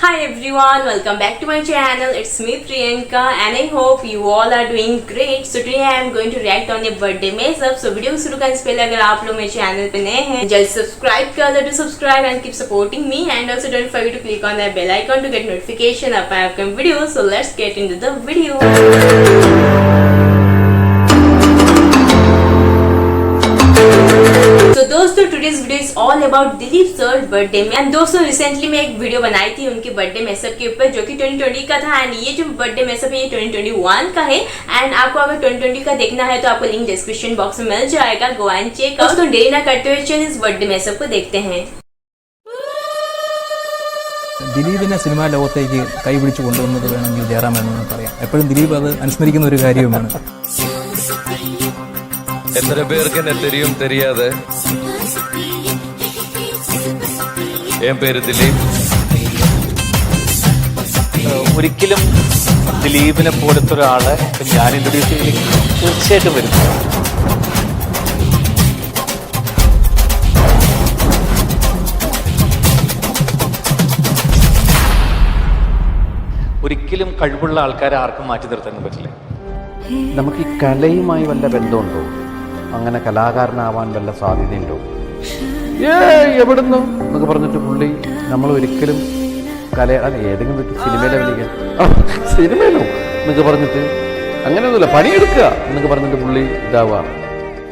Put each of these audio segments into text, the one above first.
Hi everyone, welcome back to my channel. It's me Priyanka and I hope you all are doing great. So today I am going to react on a birthday mess-up. So video शुरू करने से पहले अगर आप लोग मेरे channel पे नए हैं जल्द सब्सक्राइब कर दो, to subscribe and keep supporting me, and also don't forget to click on that bell icon to get notification of my upcoming videos. So let's get into the video. तो दोस्तों today's video is all about Dilip sir birthday में। And दोस्तों recently मैं एक video बनाई थी उनके birthday mess up के ऊपर जो कि 2020 का था, एंड ये जो बर्थडे मैसअप है ये 2021 का है। एंड आपको अगर 2020 का देखना है तो आपको लिंक डिस्क्रिप्शन बॉक्स में मिल जाएगा, गो एंड चेक। दोस्तों देरी ना करते हुए चलिए इस बर्थडे मैसअप को देखते हैं। ദിലീപിനെ സിനിമാ ലോകത്തേക്ക് കൈപിടിച്ച് കൊണ്ടുവന്നത് വേണമെങ്കിൽ ജയറാമെന്ന് പറയാം. എപ്പോഴും ദിലീപ് അത് അനുസ്മരിക്കുന്ന ഒരു കാര്യവുമാണ്. എത്ര പേർക്ക് എന്നെ തെരിയും തെരിയാതെ എൻ പേര് ദിലീപ്. ഒരിക്കലും ദിലീപിനെ പോലത്തെ ഒരാളെ ഞാൻ ഇൻട്രൊഡ്യൂസ് ചെയ്തില്ലെങ്കിൽ തീർച്ചയായിട്ടും വരും. ഒരിക്കലും കഴിവുള്ള ആൾക്കാരെ ആർക്കും മാറ്റി നിർത്താൻ പറ്റില്ല. നമുക്ക് ഈ കലയുമായി വല്ല ബന്ധമുണ്ടോ? അങ്ങനെ കലാകാരനാവാൻ വല്ല സാധ്യതയുണ്ടോ? എവിടുന്നു എന്നൊക്കെ പറഞ്ഞിട്ട് പുള്ളി നമ്മൾ ഒരിക്കലും ഏതെങ്കിലും വ്യക്തി സിനിമയിലെ വിളിക്കാൻ സിനിമയിലോ എന്നൊക്കെ പറഞ്ഞിട്ട് അങ്ങനെയൊന്നുമില്ല, പണിയെടുക്കുക എന്നൊക്കെ പറഞ്ഞിട്ട് പുള്ളി ഇതാവുക.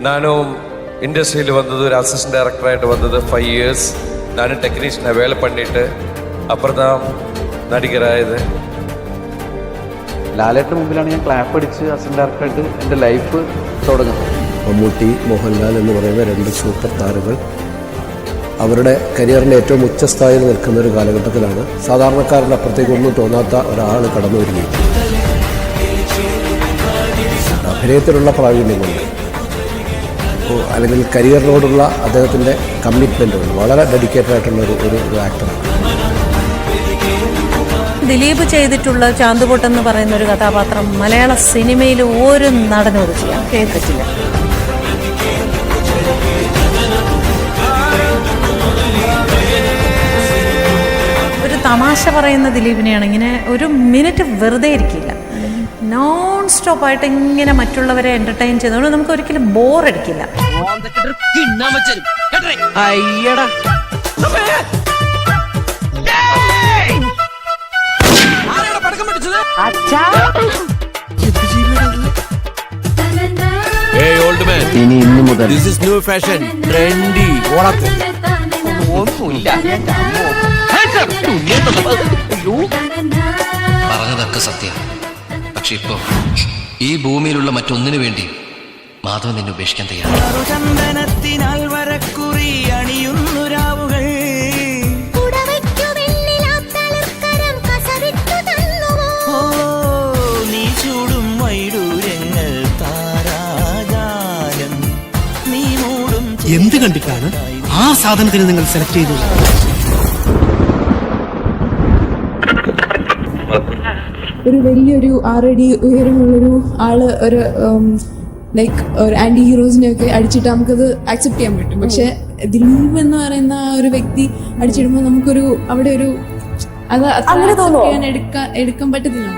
നാനും ഇൻഡസ്ട്രിയിൽ വന്നത് ഒരു അസിസ്റ്റന്റ് ഡയറക്ടറായിട്ട് വന്നത് 5 years. നാനും ടെക്നീഷ്യനെ വേല പണിട്ട് അപ്പുറത്താ നടികരായത്. ലാലേട്ടന് മുമ്പിലാണ് ഞാൻ ക്ലാപ്പ് അടിച്ച് അസിസ്റ്റന്റ് ഡയറക്ടറായിട്ട് എൻ്റെ ലൈഫ് തുടങ്ങുന്നത്. മമ്മൂട്ടി, മോഹൻലാൽ എന്ന് പറയുന്ന 2 സൂപ്പർ താരങ്ങൾ അവരുടെ കരിയറിൻ്റെ ഏറ്റവും ഉച്ചസ്ഥായിൽ നിൽക്കുന്ന ഒരു കാലഘട്ടത്തിലാണ് സാധാരണക്കാരുടെ അപ്പുറത്തേക്കൊന്നും തോന്നാത്ത ഒരാൾ കടന്നു വരികയും അഭിനയത്തിലുള്ള പ്രാവീണ്യം കൊണ്ട് അല്ലെങ്കിൽ കരിയറിനോടുള്ള അദ്ദേഹത്തിൻ്റെ കമ്മിറ്റ്മെൻ്റ് കൊണ്ട് വളരെ ഡെഡിക്കേറ്റഡ് ആയിട്ടുള്ള ഒരു ആക്ടറാണ്. ദിലീപ് ചെയ്തിട്ടുള്ള ചാന്തുപൊട്ട് എന്ന് പറയുന്ന ഒരു കഥാപാത്രം മലയാള സിനിമയിൽ ഒരു നടനോട് ചെയ്യാൻ പറ്റില്ല. ഒരു തമാശ പറയുന്ന ദിലീപിനെയാണ് ഇങ്ങനെ ഒരു മിനിറ്റ് വെറുതെ ഇരിക്കില്ല, നോൺ സ്റ്റോപ്പ് ആയിട്ട് ഇങ്ങനെ മറ്റുള്ളവരെ എന്റർടൈൻ ചെയ്തതുകൊണ്ട് നമുക്ക് ഒരിക്കലും ബോറടിക്കില്ല. ഇനി ഇന്നു മുതൽ പറഞ്ഞതൊക്കെ സത്യ. പക്ഷെ ഇപ്പൊ ഈ ഭൂമിയിലുള്ള മറ്റൊന്നിനു വേണ്ടി മാധവൻ നിന്നെ ഉപേക്ഷിക്കാൻ തയ്യാറാണ്. എന്ത് കണ്ടിട്ടാണ് ആ സാധനത്തിന് നിങ്ങൾ സെലക്ട് ചെയ്തത്? ഒരു വലിയൊരു 6 അടി ഉയരമുള്ളൊരു ആള് ഒരു ലൈക്ക് ഒരു ആന്റി ഹീറോസിനെയൊക്കെ അടിച്ചിട്ട് നമുക്കത് ആക്സെപ്റ്റ് ചെയ്യാൻ പറ്റും. പക്ഷെ ദിലീപ് എന്ന് പറയുന്ന ഒരു വ്യക്തി അടിച്ചിടുമ്പോൾ നമുക്കൊരു അവിടെ ഒരു അത് എടുക്കാൻ പറ്റത്തില്ല.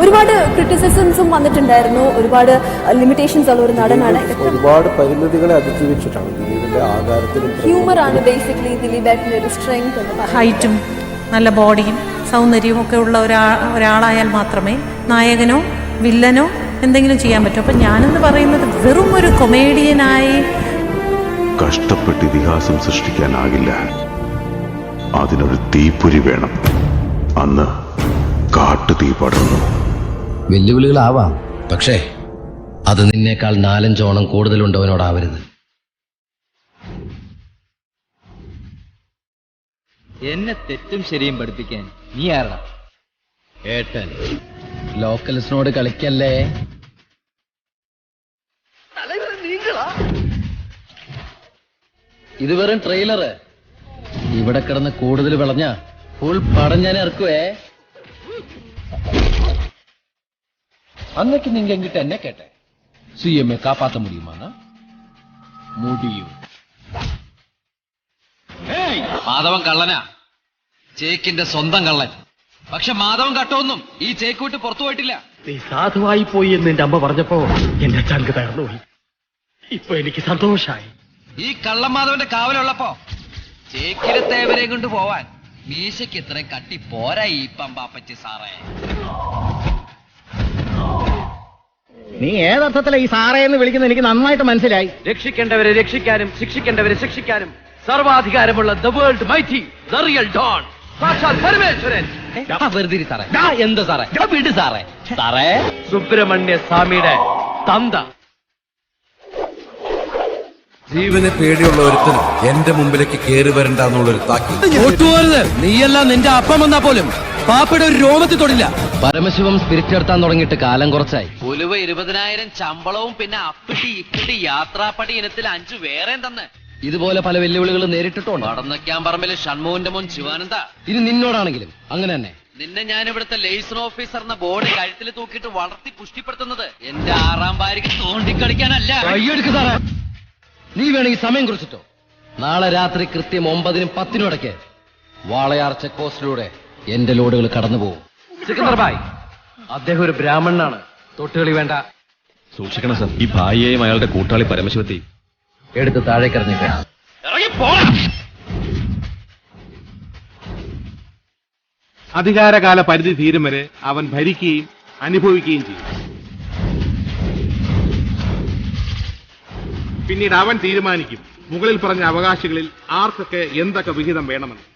ഒരുപാട് ക്രിറ്റിസിസംസും വന്നിട്ടുണ്ടായിരുന്നു, ഒരുപാട് ലിമിറ്റേഷൻസ് ഉള്ള ഒരു നടനാണ്. ഒരുപാട് പരിമിതികളെ അതിജീവിച്ചിട്ടാണ് ദിലീപിന്റെ ആകാരത്തിലും ഹ്യൂമറാണ് ബേസിക്കലി ദിലീപേട്ടൻ്റെ ഒരു സ്ട്രെങ്ത്. ഹൈറ്റും നല്ല ബോഡിയും സൗന്ദര്യവും ഒക്കെ ഉള്ള ഒരാളായാൽ മാത്രമേ നായകനോ വില്ലനോ എന്തെങ്കിലും ചെയ്യാൻ പറ്റൂ. അപ്പം ഞാനെന്ന് പറയുന്നത് വെറും ഒരു കൊമേഡിയനായി കഷ്ടപ്പെട്ട് ഇതിഹാസം സൃഷ്ടിക്കാനാകില്ല, അതിനൊരു തീപ്പൊരി വേണം. അന്ന് കാട്ടു തീ പടർന്നു. വെല്ലുവിളികളാവാം, പക്ഷേ അത് നിന്നേക്കാൾ 4-5 ഓണം കൂടുതലുണ്ടവനോടാവരുത്. എന്നെ തെറ്റും ശരിയും പഠിപ്പിക്കാൻ നീ ആരാ? ഏട്ടൻ. ലോക്കൽസിനോട് കളിക്കല്ലേ. ഇത് വെറും ട്രെയിലറ്. ഇവിടെ കിടന്ന് കൂടുതൽ വിളഞ്ഞ ഫുൾ പടം ഞാൻ ഇറക്കുവേ. அன்னைக்கு நீங்க எங்கிட்ட என்ன கேட்ட? சிஎம்ஏ காப்பாற்ற முடியுமானா? മുടിയും. മാധവൻ കള്ളനാ, ചേക്കിന്റെ സ്വന്തം കള്ളൻ. പക്ഷെ മാധവൻ കട്ടൊന്നും ഈ ചേക്ക് വിട്ട് പുറത്തു പോയിട്ടില്ല. നീ സാധുവായി പോയി എന്ന് എന്റെ അമ്മ പറഞ്ഞപ്പോ എന്റെ ചങ്ക് തകർന്നുപോയി. ഇപ്പൊ എനിക്ക് സന്തോഷായി. ഈ കള്ളൻ മാധവന്റെ കാവലുള്ളപ്പോ ചേക്കിലെ തേവരെയും കൊണ്ട് പോവാൻ മീശയ്ക്ക് ഇത്രയും കട്ടി പോരാ ഈ പമ്പാപ്പച്ചി സാറേ. നീ ഏതർത്ഥത്തിലാ ഈ സാറേ എന്ന് വിളിക്കുന്നത് എനിക്ക് നന്നായിട്ട് മനസ്സിലായി. രക്ഷിക്കേണ്ടവരെ രക്ഷിക്കാനും ശിക്ഷിക്കേണ്ടവരെ ശിക്ഷിക്കാനും സർവാധികാരമുള്ള the world mighty the real don സാക്ഷാൽ പരമേശ്വരൻ. വെറുതെ സാറേ, എന്ത് സാറേ, വിട് സാറേ. സാറേ, സുബ്രഹ്മണ്യ സ്വാമിയുടെ തന്ത. ജീവനെ പേടിയുള്ള ഒരുത്തനും എന്റെ മുമ്പിലേക്ക് കയറി വരണ്ടെന്നുള്ളൊരു താക്കി. നീയെല്ലാം നിന്റെ അപ്പം വന്നാ പോലും പാപ്പയുടെ ഒരു രോമത്തിൽ തൊടില്ല. പരമശിവം സ്പിരിറ്റ് എടുത്താൻ തുടങ്ങിയിട്ട് കാലം കുറച്ചായി. പുലുവ 20,000 ശമ്പളവും പിന്നെ അപ്പിട്ടി ഇപ്പിട്ടി യാത്രാപ്പടി ഇനത്തിൽ 5 വേറെയും തന്നെ. ഇതുപോലെ പല വെല്ലുവിളികൾ നേരിട്ടിട്ടുണ്ട്. വടന്നയ്ക്കാൻ പറമ്പില് ഷൺമോഹന്റെ മോൻ ശിവാനന്ദ. ഇനി നിന്നോടാണെങ്കിലും അങ്ങനെ തന്നെ. നിന്നെ ഞാൻ ഇവിടുത്തെ ലേസൺ ഓഫീസർ എന്ന ബോർഡ് കഴുത്തിൽ തൂക്കിയിട്ട് വളർത്തി പുഷ്ടിപ്പെടുത്തുന്നത് എന്റെ 6ാം ഭാര്യക്ക് തോണ്ടിക്കളിക്കാനല്ല. കൈയെടുക്ക് സാറേ. നീ വേണമെങ്കിൽ സമയം കുറിച്ചിട്ടോ. നാളെ രാത്രി കൃത്യം 9-നും 10-നും ഇടയ്ക്ക് വാളയാർ ചെക്ക് പോസ്റ്റിലൂടെ എന്റെ ലോഡുകൾ കടന്നു പോകും. സിക്കന്ദർ ഭായ്, അദ്ദേഹം ഒരു ബ്രാഹ്മണനാണ്. തൊട്ടുകളി വേണ്ട. സൂക്ഷിക്കണം സർ, ഈ ഭായിയെയും അയാളുടെ കൂട്ടാളി പരമശിവത്തെയും എടുത്ത് താഴേക്കറിഞ്ഞിട്ട് അധികാരകാല പരിധി തീരും വരെ അവൻ ഭരിക്കുകയും അനുഭവിക്കുകയും ചെയ്യും. പിന്നീട് അവൻ തീരുമാനിക്കും മുകളിൽ പറഞ്ഞ അവകാശികളിൽ ആർക്കൊക്കെ എന്തൊക്കെ വിഹിതം വേണമെന്ന്.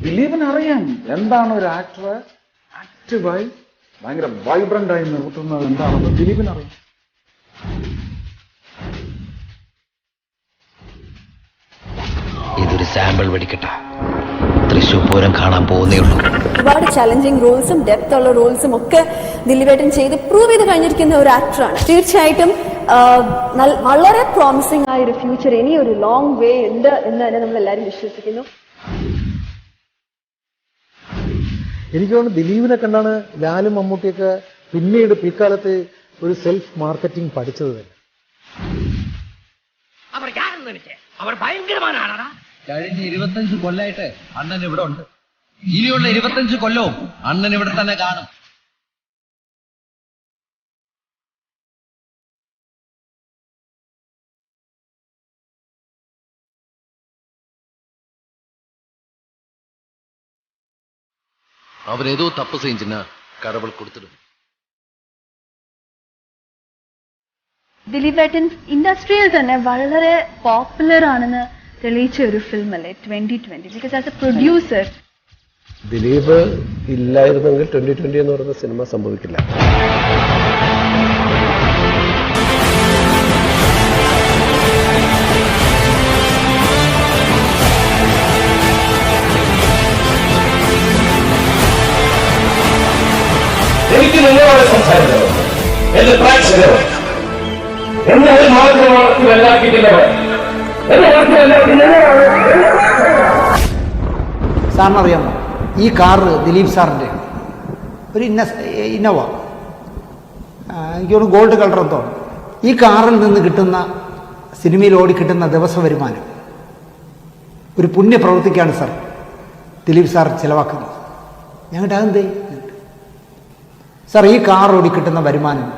ദിലീപിന് അറിയാം എന്താണ് ഒരു ആക്ടർ ആക്റ്റീവായി ഭയങ്കര വൈബ്രന്റ് ആയി നിർത്തുന്നത് എന്താണെന്ന് ദിലീപിന് അറിയാം. ഇതൊരു സാമ്പിൾ വെടിക്കട്ട. തൃശ്ശൂർ പൂരം കാണാൻ പോകുന്നേ ഉള്ളൂ. ഒരുപാട് ചലഞ്ചിങ് റോൾസും ഡെപ്ത് ഉള്ള റോൾസും ഒക്കെ ദിലീപേട്ടൻ ചെയ്ത് പ്രൂവ് ചെയ്ത് കഴിഞ്ഞിരിക്കുന്ന ഒരു ആക്ടറാണ്. തീർച്ചയായിട്ടും വളരെ പ്രോമിസിംഗ് ആയ ഒരു ഫ്യൂച്ചർ, ഇനി ഒരു ലോങ് വേ ഉണ്ട് എന്ന് തന്നെ നമ്മൾ എല്ലാവരും വിശ്വസിക്കുന്നു. എനിക്ക് തോന്നുന്നു ദിലീപിനെ കണ്ടാണ് ലാലും മമ്മൂട്ടിയൊക്കെ പിന്നീട് പിൽക്കാലത്ത് ഒരു സെൽഫ് മാർക്കറ്റിംഗ് പഠിച്ചത് തന്നെ. കഴിഞ്ഞ 25 കൊല്ലായിട്ട് അണ്ണൻ ഇവിടെ ഉണ്ട്. ഇനിയുള്ള 25 കൊല്ലവും അണ്ണൻ ഇവിടെ തന്നെ കാണും. അവരേതോ തപ്പ് സെഞ്ചിന് കടവൾ കൊടുത്തിടും. ദിലീപേട്ടൻ ഇൻഡസ്ട്രിയിൽ തന്നെ വളരെ പോപ്പുലർ ആണെന്ന് തെളിയിച്ച ഒരു ഫിലിം അല്ലേ 2020? Because as a producer Dileep ഇല്ലായിരുന്നെങ്കിൽ 2020 എന്ന് പറയുന്ന സിനിമ സംഭവിക്കില്ല. എനിക്ക് നിങ്ങളോട് സംസാരിച്ചത് എന്റെ പ്രേക്ഷകർ എന്നെ ഒരു മാത്രമാണ് വല്ലാക്കിയിട്ടുള്ളവർ. സാറിനറിയാമോ ഈ കാറ് ദിലീപ് സാറിൻ്റെ ഒരു ഇന്നോവ, എനിക്കൊരു ഗോൾഡ് കളർ എന്തോ. ഈ കാറിൽ നിന്ന് കിട്ടുന്ന സിനിമയിൽ ഓടി കിട്ടുന്ന ദിവസ വരുമാനം ഒരു പുണ്യപ്രവൃത്തിക്കാണ് സാർ ദിലീപ് സാർ ചിലവാക്കുന്നത്. ഞങ്ങളുടെ അതെന്തേ സാർ, ഈ കാർ ഓടി കിട്ടുന്ന വരുമാനം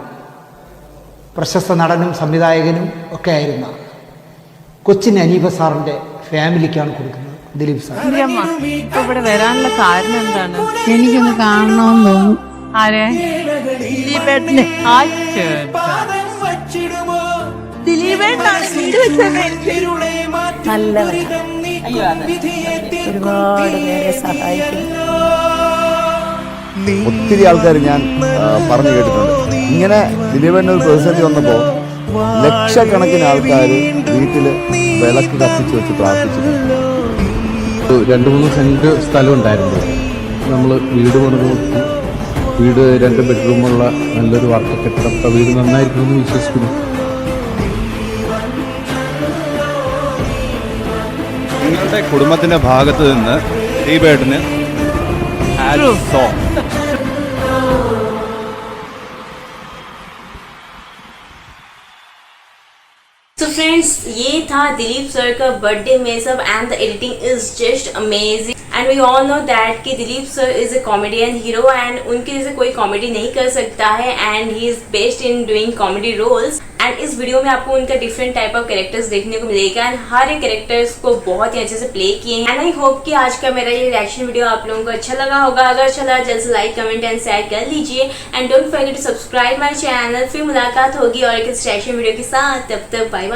പ്രശസ്ത നടനും സംവിധായകനും ഒക്കെ ആയിരുന്ന കൊച്ചിൻ അനീഫ സാറിന്റെ ഫാമിലിക്കാണ് കൊടുക്കുന്നത് ദിലീപ് സാർ. ഇവിടെ വരാനുള്ള കാരണം എന്താണ്? എനിക്കൊന്ന് കാണണമെന്ന് തോന്നുന്നു. ആരെ? ദിലീപേട്ടനെ. ഒരുപാട് പേരെ സഹായിക്കും. ഒത്തിരി ആൾക്കാർ ഞാൻ പറഞ്ഞു കേട്ടിട്ടുണ്ട്, ഇങ്ങനെ ദിലീപേട്ടന് ഒരു പ്രതിസന്ധി വന്നപ്പോൾ ലക്ഷക്കണക്കിന് ആൾക്കാർ വീട്ടിൽ വിളക്ക് കത്തിച്ച് വെച്ച് പ്രാർത്ഥിച്ചിട്ടുണ്ട്. 2-3 സെന്റ് സ്ഥലം ഉണ്ടായിരുന്നു. നമ്മൾ വീട് പണിത് കൊടുത്തു. വീട് 2 ബെഡ്റൂമുള്ള നല്ലൊരു വാർത്ത കെട്ടിടം. അപ്പോൾ വീട് നന്നായിരിക്കുമെന്ന് വിശ്വസിക്കുന്നു. നിങ്ങളുടെ കുടുംബത്തിന്റെ ഭാഗത്ത് നിന്ന് ദിലീപേട്ടന് So friends, ये था दिलीप सर का birthday mashup and the editing is just amazing and we all know that कि Dilip sir is a comedian hero and उनके जैसे कोई कॉमेडी नहीं कर सकता है and he is best in doing comedy roles. And इस वीडियो में आपको उनका डिफरेंट टाइप ऑफ कैरेक्टर्स देखने को मिलेगा एंड हर एक कैरेक्टर्स को बहुत ही अच्छे से प्ले किए हैं। एंड आई होप कि आज का मेरा ये रिएक्शन वीडियो आप लोगों को अच्छा लगा होगा। अगर अच्छा लगा जल्द से लाइक कमेंट एंड शेयर कर लीजिए and don't forget to subscribe my channel. फिर मुलाकात होगी और एक रिएक्शन वीडियो के साथ, तब तक बाय बाय।